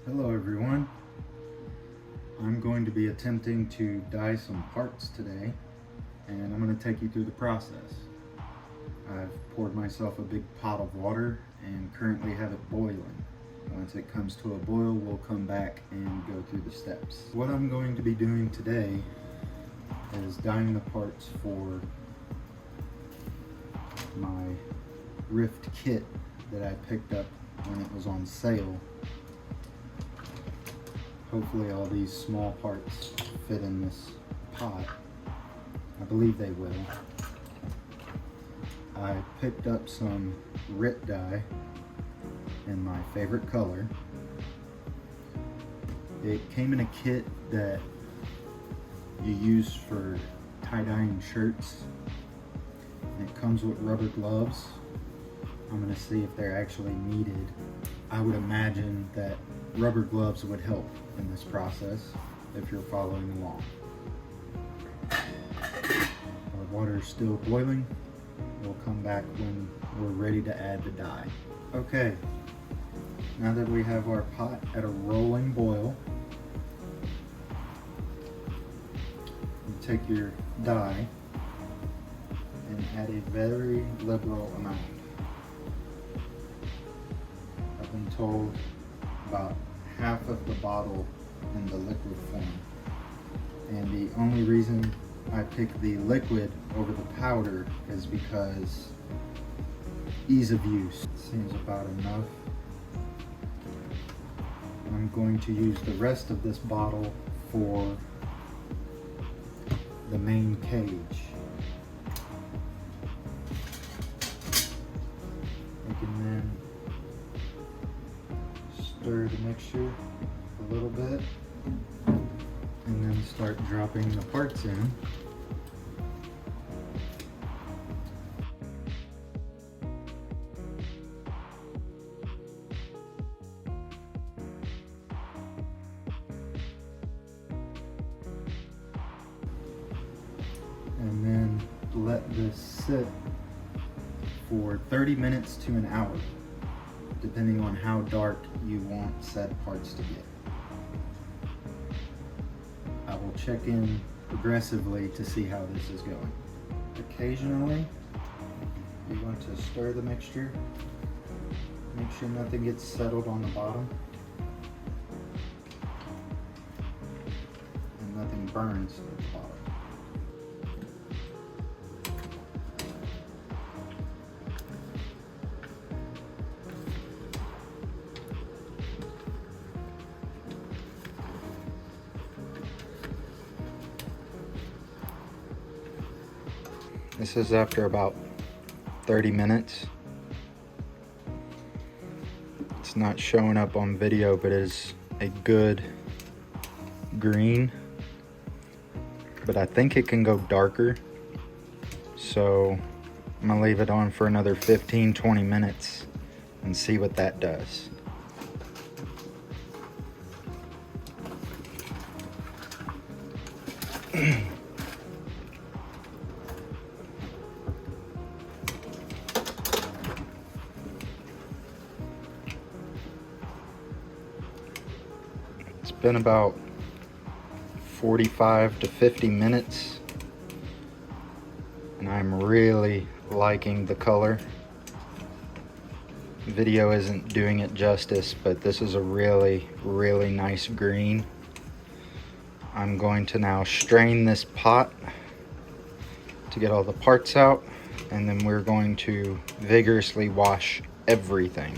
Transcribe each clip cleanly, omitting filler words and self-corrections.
Hello everyone. I'm going to be attempting to dye some parts today, and I'm going to take you through the process. I've poured myself a big pot of water and currently have it boiling. Once it comes to a boil, we'll come back and go through the steps. What I'm going to be doing today is dyeing the parts for my ryft kit that I picked up when it was on sale. Hopefully all these small parts fit in this pot. I believe they will. I picked up some ryft dye in my favorite color. It came in a kit that you use for tie-dyeing shirts. And it comes with rubber gloves. I'm going to see if they're actually needed. I would imagine that rubber gloves would help in this process if you're following along. Our water is still boiling. We'll come back when we're ready to add the dye. Okay, now that we have our pot at a rolling boil, you take your dye and add a very liberal amount. I've been told about half of the bottle in the liquid form. And the only reason I pick the liquid over the powder is because ease of use. Seems about enough. I'm going to use the rest of this bottle for the main cage. We can then stir the mixture a little bit and then start dropping the parts in. And then let this sit for 30 minutes to an hour, depending on how dark you want said parts to get. I will check in progressively to see how this is going. Occasionally, you want to stir the mixture. Make sure nothing gets settled on the bottom and nothing burns at the bottom. This is after about 30 minutes. It's not showing up on video, but it is a good green. But I think it can go darker. So I'm gonna leave it on for another 15-20 minutes and see what that does. It's been about 45 to 50 minutes and I'm really liking the color. Video isn't doing it justice, but this is a really nice green. I'm going to now strain this pot to get all the parts out, and then we're going to vigorously wash everything.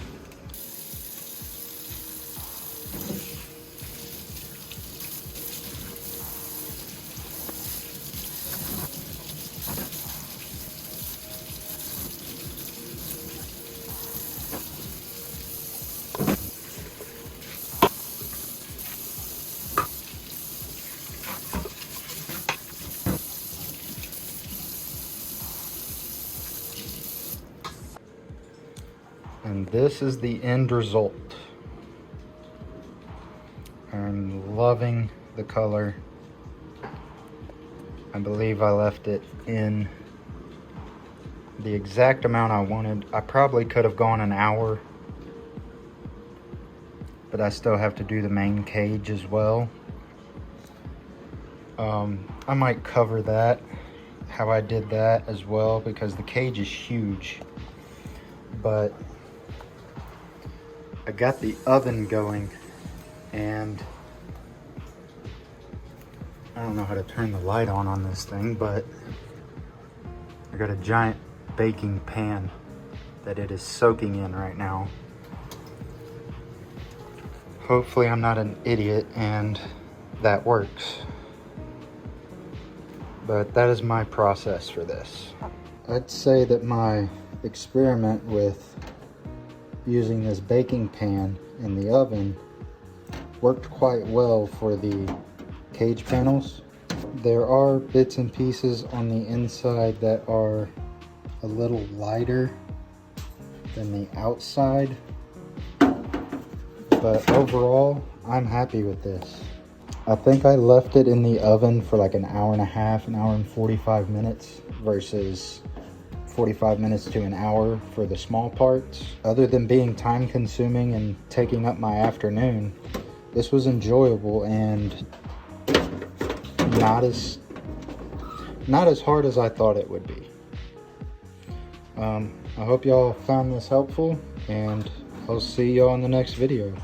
And this is the end result. I'm loving the color. I believe I left it in the exact amount I wanted. I probably could have gone an hour but I still have to do the main cage as well. I might cover that, how I did that as well, because the cage is huge. But I got the oven going, and I don't know how to turn the light on this thing, but I got a giant baking pan that it is soaking in right now. Hopefully I'm not an idiot and that works. But that is my process for this. I'd say that my experiment with using this baking pan in the oven worked quite well for the cage panels. There are bits and pieces on the inside that are a little lighter than the outside, but overall I'm happy with this. I think I left it in the oven for like an hour and a half, an hour and 45 minutes versus 45 minutes to an hour for the small parts. Other than being time consuming and taking up my afternoon, this was enjoyable and not as hard as I thought it would be. I hope y'all found this helpful, and I'll see y'all in the next video.